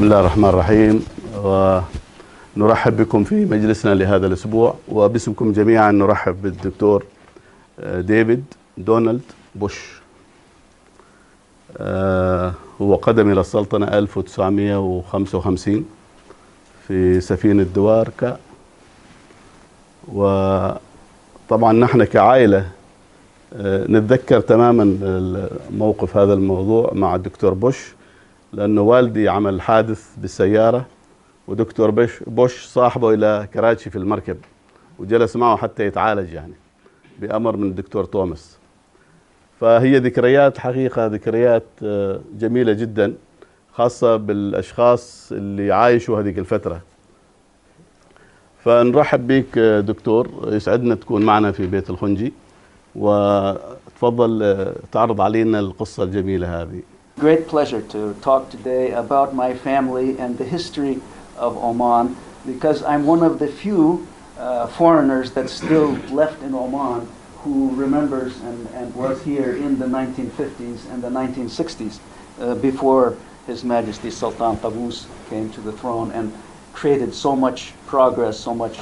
بسم الله الرحمن الرحيم، ونرحب بكم في مجلسنا لهذا الأسبوع، وباسمكم جميعا نرحب بالدكتور ديفيد دونالد بوش. هو قدم إلى السلطنة 1955 في سفينة دواركا. وطبعا نحن كعائلة نتذكر تماما موقف هذا الموضوع مع الدكتور بوش، لأنه والدي عمل حادث بالسيارة ودكتور بوش صاحبه إلى كراتشي في المركب، وجلس معه حتى يتعالج يعني بأمر من الدكتور توماس. فهي ذكريات حقيقة، ذكريات جميلة جدا، خاصة بالأشخاص اللي عايشوا هذه الفترة. فنرحب بك دكتور، يسعدنا تكون معنا في بيت الخنجي، وتفضل تعرض علينا القصة الجميلة هذه. Great pleasure to talk today about my family and the history of Oman, because I'm one of the few foreigners that's still left in Oman who remembers and was here in the 1950s and the 1960s before His Majesty Sultan Qaboos came to the throne and created so much progress, so much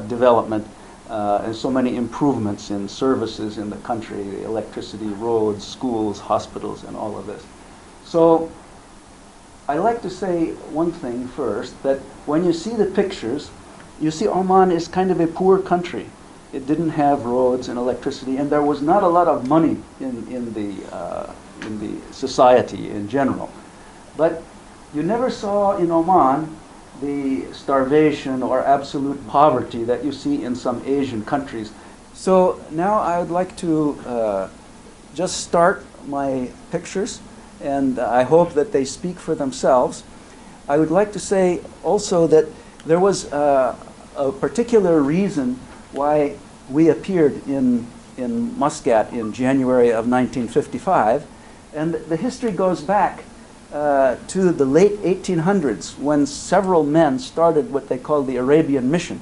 development, and so many improvements in services in the country, electricity, roads, schools, hospitals, and all of this. So I like to say one thing first, that when you see the pictures, you see Oman is kind of a poor country. It didn't have roads and electricity, and there was not a lot of money in the society in general. But you never saw in Oman the starvation or absolute poverty that you see in some Asian countries. So now I would like to just start my pictures, and I hope that they speak for themselves. I would like to say also that there was a particular reason why we appeared in Muscat in January of 1955, and the history goes back to the late 1800s, when several men started what they called the Arabian Mission.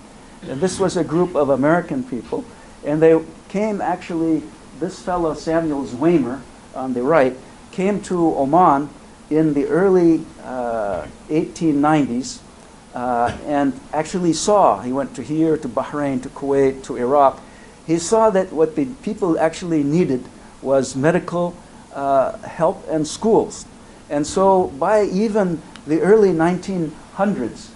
And this was a group of American people, and they came actually, this fellow Samuel Zweimer on the right came to Oman in the early 1890s and actually saw, he went to here, to Bahrain, to Kuwait, to Iraq. He saw that what the people actually needed was medical help and schools. And so by even the early 1900s,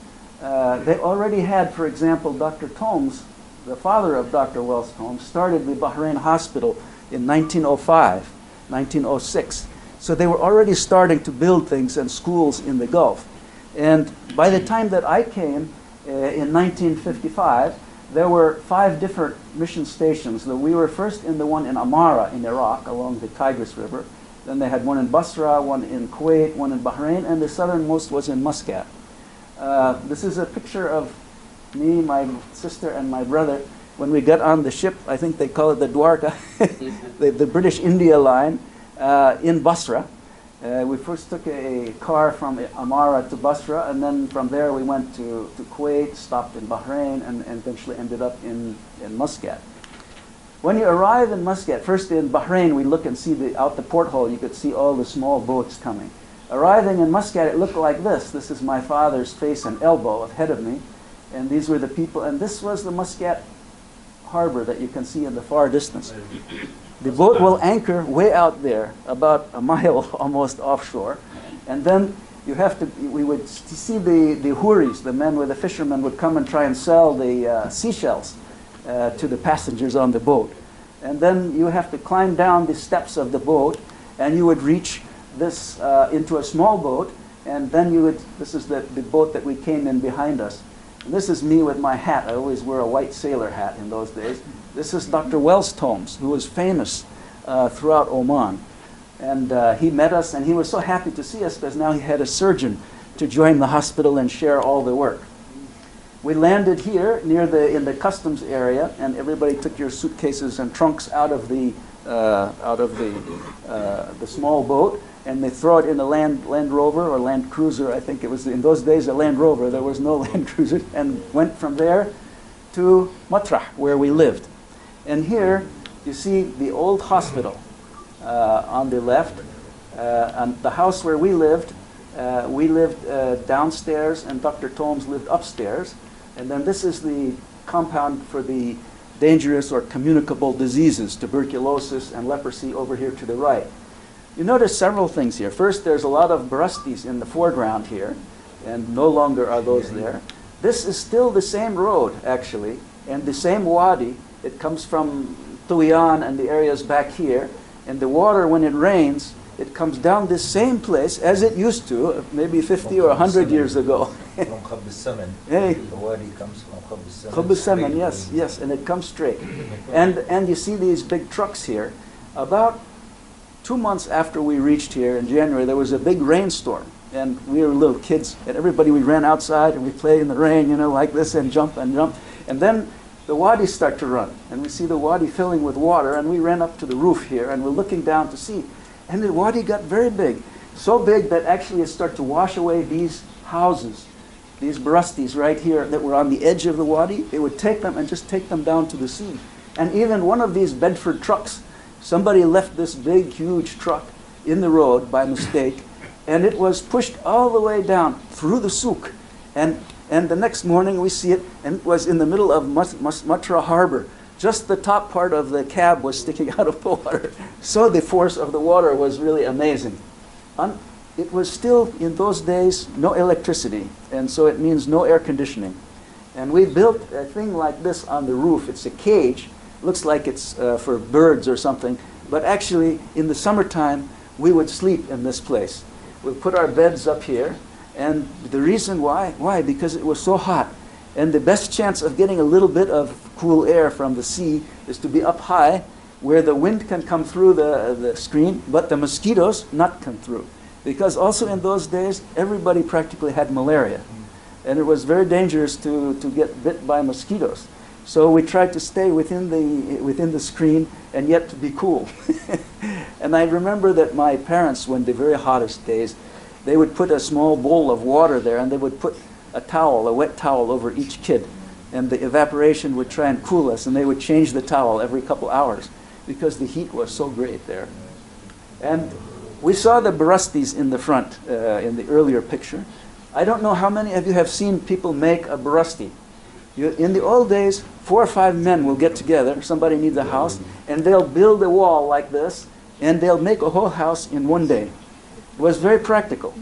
they already had, for example, Dr. Tomes, the father of Dr. Wells Tomes, started the Bahrain Hospital in 1905, 1906. So they were already starting to build things and schools in the Gulf. And by the time that I came in 1955, there were 5 different mission stations. We were first in the one in Amara in Iraq along the Tigris River. Then they had one in Basra, one in Kuwait, one in Bahrain, and the southernmost was in Muscat. This is a picture of me, my sister, and my brother when we got on the ship. I think they call it the Dwarka, the British India line, in Basra. We first took a car from Amara to Basra, and then from there we went to Kuwait, stopped in Bahrain, and eventually ended up in Muscat. When you arrive in Muscat, first in Bahrain, we look and see out the porthole, you could see all the small boats coming. Arriving in Muscat, it looked like this. This is my father's face and elbow ahead of me, and these were the people, and this was the Muscat harbor that you can see in the far distance. The boat will anchor way out there, about a mile almost offshore, and then you have to, we would see the houris, the men with the fishermen would come and try and sell the seashells to the passengers on the boat. And then you have to climb down the steps of the boat, and you would reach this into a small boat, and then you would, this is the boat that we came in behind us. And this is me with my hat. I always wear a white sailor hat in those days. This is Dr. Wells Tomes, who was famous throughout Oman. And he met us, and he was so happy to see us because now he had a surgeon to join the hospital and share all the work. We landed here near in the customs area, and everybody took your suitcases and trunks out of the small boat, and they throw it in a Land Rover or Land Cruiser. I think it was in those days a Land Rover. There was no Land Cruiser, and went from there to Matrah, where we lived. And here you see the old hospital on the left, and the house where we lived We lived downstairs, and Dr. Tomes lived upstairs. And then this is the compound for the dangerous or communicable diseases, tuberculosis and leprosy over here to the right. You notice several things here. First, there's a lot of barastis in the foreground here, and no longer are those there. This is still the same road, actually, and the same wadi. It comes from Tuyan and the areas back here, and the water, when it rains, it comes down this same place as it used to, maybe 50 or 100 years ago. From Khab al-Saman. Hey. The wadi comes from Khab al-Saman. Khab al-Saman, yes, yes, and it comes straight. And you see these big trucks here. About 2 months after we reached here in January, there was a big rainstorm. And we were little kids, and everybody, we ran outside and we played in the rain, you know, like this, and jump and jump. And then the wadis start to run, and we see the wadi filling with water, and we ran up to the roof here, and we're looking down to see. And the wadi got very big, so big that actually it started to wash away these houses, these barastis right here that were on the edge of the wadi. It would take them and just take them down to the sea. And even one of these Bedford trucks, somebody left this big, huge truck in the road by mistake, and it was pushed all the way down through the souk. And the next morning we see it, and it was in the middle of Matra Harbor. Just the top part of the cab was sticking out of the water. So the force of the water was really amazing. It was still, in those days, no electricity, and so it means no air conditioning. And we built a thing like this on the roof. It's a cage. Looks like it's for birds or something, but actually, in the summertime, we would sleep in this place. We'd put our beds up here, and the reason why? Because it was so hot. And the best chance of getting a little bit of cool air from the sea is to be up high, where the wind can come through the screen, but the mosquitoes not come through. Because also in those days, everybody practically had malaria. And it was very dangerous to get bit by mosquitoes. So we tried to stay within the screen and yet to be cool. And I remember that my parents, when the very hottest days, they would put a small bowl of water there, and they would put a towel, a wet towel, over each kid. And the evaporation would try and cool us, and they would change the towel every couple hours because the heat was so great there. And we saw the barastis in the front in the earlier picture. I don't know how many of you have seen people make a barasti. In the old days, 4 or 5 men will get together, somebody needs a house, and they'll build a wall like this, and they'll make a whole house in one day. It was very practical.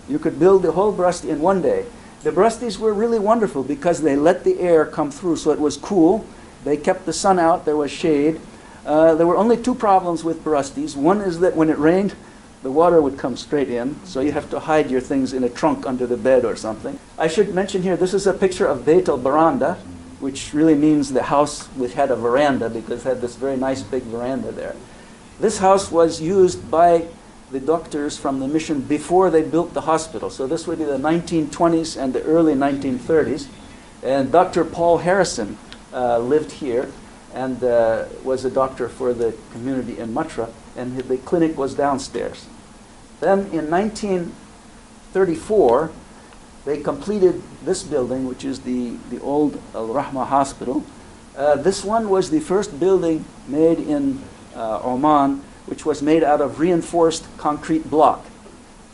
You could build the whole barasti in one day. The barastis were really wonderful because they let the air come through, so it was cool. They kept the sun out, there was shade. There were only 2 problems with barastis. One is that when it rained, the water would come straight in, so you have to hide your things in a trunk under the bed or something. I should mention here, this is a picture of Beit al-Baranda, which really means the house which had a veranda, because it had this very nice big veranda there. This house was used by the doctors from the mission before they built the hospital. So this would be the 1920s and the early 1930s. And Dr. Paul Harrison lived here and was a doctor for the community in Matra, and the clinic was downstairs. Then in 1934, they completed this building, which is the old Rama Hospital. This one was the first building made in Oman, which was made out of reinforced concrete block.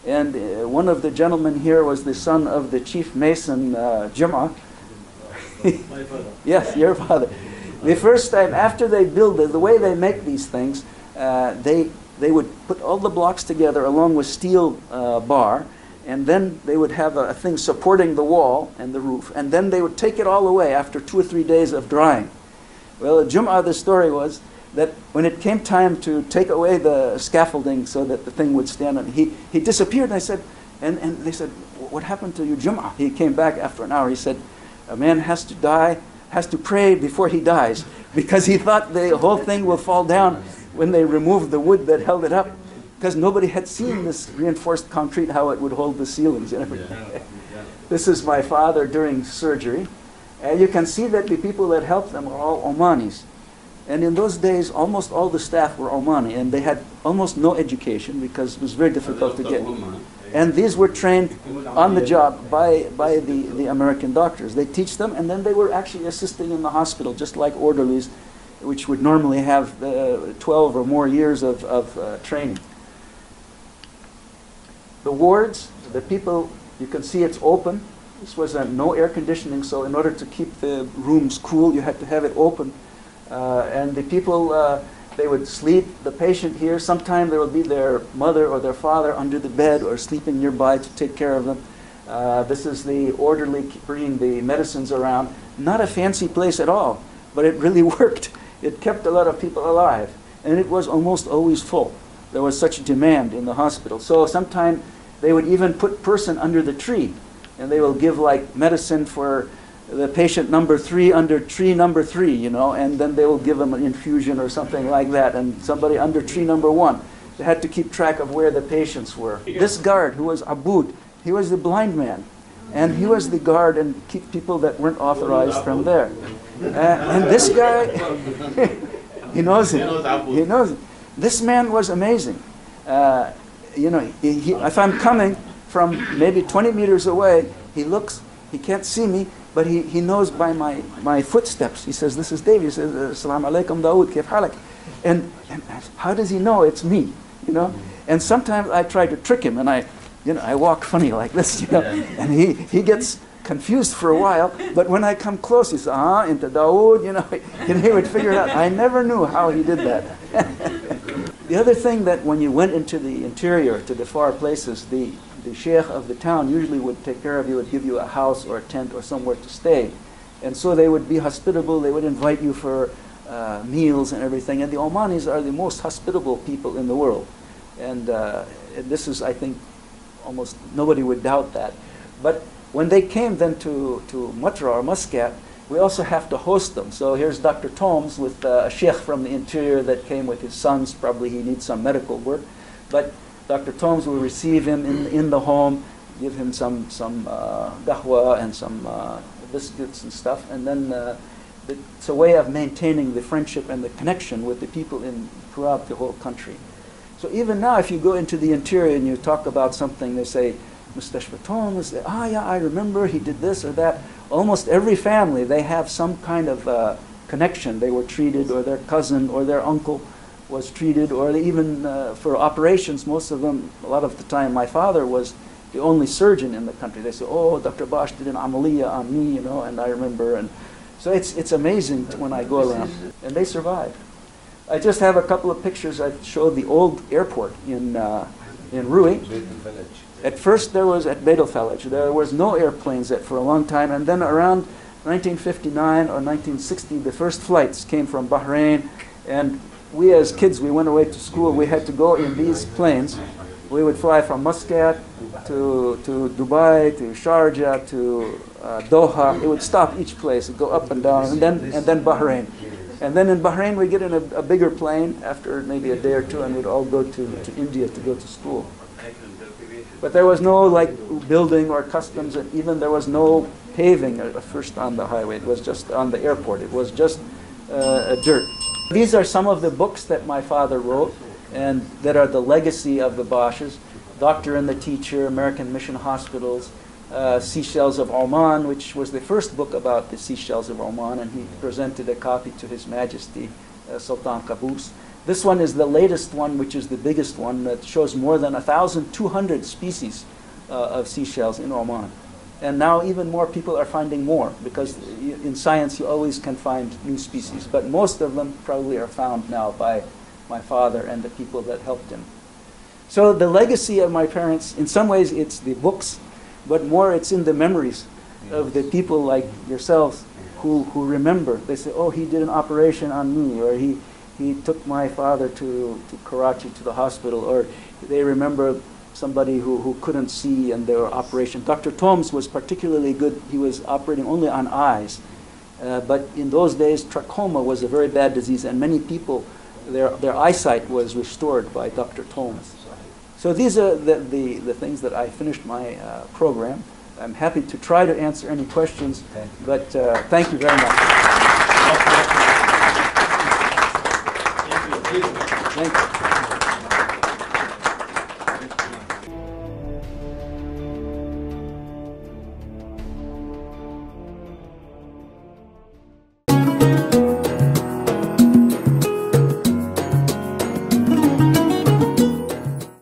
And one of the gentlemen here was the son of the chief mason, Jum'ah. My father. Yes, your father. The first time, after they build it, the way they make these things, they would put all the blocks together along with steel bar, and then they would have a thing supporting the wall and the roof, and then they would take it all away after 2 or 3 days of drying. Well, at Jum'ah, the story was that when it came time to take away the scaffolding so that the thing would stand on, he disappeared. And I said, and they said, what happened to you, Jum'ah? He came back after an hour. He said, a man has to die, has to pray before he dies, because he thought the whole thing will fall down when they removed the wood that held it up, because nobody had seen this reinforced concrete, how it would hold the ceilings and everything. This is my father during surgery. And you can see that the people that helped them were all Omanis. And in those days, almost all the staff were Omani, and they had almost no education because it was very difficult to get. And these were trained on the job by the American doctors. They teach them, and then they were actually assisting in the hospital, just like orderlies, which would normally have 12 or more years of training. The wards, The people, you can see it's open. This was no air conditioning, so in order to keep the rooms cool, you had to have it open. And the people, they would sleep, the patient here. Sometimes there would be their mother or their father under the bed or sleeping nearby to take care of them. This is the orderly bringing the medicines around. Not a fancy place at all, but it really worked. It kept a lot of people alive, and it was almost always full. There was such demand in the hospital. So sometimes they would even put person under the tree, and they will give like medicine for the patient number 3 under tree number 3, you know, and then they will give them an infusion or something like that, and somebody under tree number 1. They had to keep track of where the patients were. This guard, who was Aboud, he was the blind man, and he was the guard and keep people that weren't authorized from there. And this guy, he knows it. He knows it. This man was amazing. You know, if I'm coming from maybe 20 meters away, he looks, he can't see me, but he knows by my footsteps. He says, "This is David." He says, "Assalamu alaikum, Dawood, kif halak?" And how does he know it's me? You know? And sometimes I try to trick him, and I walk funny like this, you know, and he gets confused for a while, but when I come close, he says, into Dawood, you know, and he would figure it out. I never knew how he did that. The other thing that when you went into the interior, to the far places, the sheikh of the town usually would take care of you, would give you a house or a tent or somewhere to stay. And so they would be hospitable, they would invite you for meals and everything. And the Omanis are the most hospitable people in the world. And this is, I think, almost nobody would doubt that. But when they came then to Matra or Muscat, we also have to host them. So here's Dr. Tomes with a sheikh from the interior that came with his sons. Probably he needs some medical work. But Dr. Tomes will receive him in the home, give him some dahwa and some biscuits and stuff. And then it's a way of maintaining the friendship and the connection with the people throughout the whole country. So even now, if you go into the interior and you talk about something, they say, Mustashfa Tomes, yeah, I remember he did this or that. Almost every family, they have some kind of connection. They were treated, or their cousin or their uncle was treated, or they even for operations, most of them, a lot of the time, my father was the only surgeon in the country. They say, oh, Dr. Bosch did an amaliyah on me, you know, and I remember. And so it's amazing when I go around. And they survived. I just have a couple of pictures. I showed the old airport in Rui. At first there was at Beit al-Falaj. There was no airplanes for a long time, and then around 1959 or 1960, the first flights came from Bahrain, and we as kids, we went away to school. We had to go in these planes. We would fly from Muscat to Dubai, to Sharjah, to Doha. It would stop each place, it'd go up and down, and then Bahrain. And then in Bahrain, we get in a bigger plane after maybe a day or two, and we'd all go to India to go to school. But there was no like building or customs, and even there was no paving at first on the highway. It was just on the airport. It was just dirt. These are some of the books that my father wrote, and that are the legacy of the Bosches. Doctor and the Teacher, American Mission Hospitals, Shells of Oman, which was the first book about the Shells of Oman, and he presented a copy to His Majesty Sultan Qaboos. This one is the latest one, which is the biggest one, that shows more than 1,200 species of seashells in Oman. And now even more people are finding more, because in science you always can find new species. But most of them probably are found now by my father and the people that helped him. So the legacy of my parents, in some ways it's the books, but more it's in the memories of the people like yourselves who remember. They say, oh, he did an operation on me, or he took my father to Karachi to the hospital, or they remember somebody who couldn't see and their operation. Dr. Tomes was particularly good. He was operating only on eyes. But in those days, trachoma was a very bad disease, and many people, their eyesight was restored by Dr. Tomes. So these are the things that I finished my program. I'm happy to try to answer any questions, but thank you very much. Thank you.